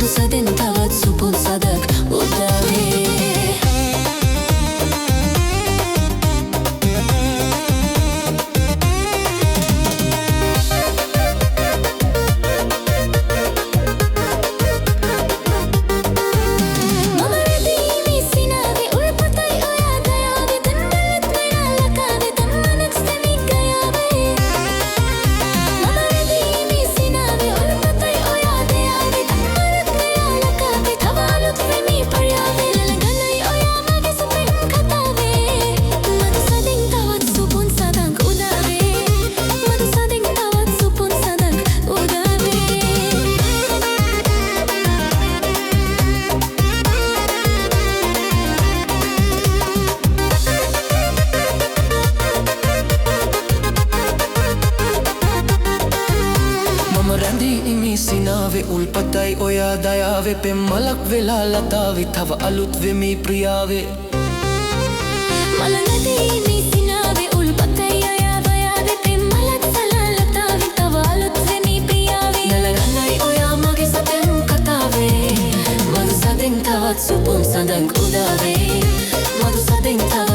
සදෙන් තවත් සුපුන් සදක් උදාවේ සිනාවේ උල්පතයි ඔයා දයාවේ පෙම්මලක් වෙලා ලතාවේ තව අලුත් වෙමි ප්‍රියාවේ මල නැදී මේ සිනාවේ උල්පතයි ඔයා දයාවේ පෙම්මලක් වෙලා ලතාවේ තව අලුත් වෙමි ප්‍රියාවේ නලගන්නයි ඔයා මගේ සතෙන් කතාවේ මధు සදෙන් තවත් සුපුන් සඳක් උදාවේ මధు සදෙන්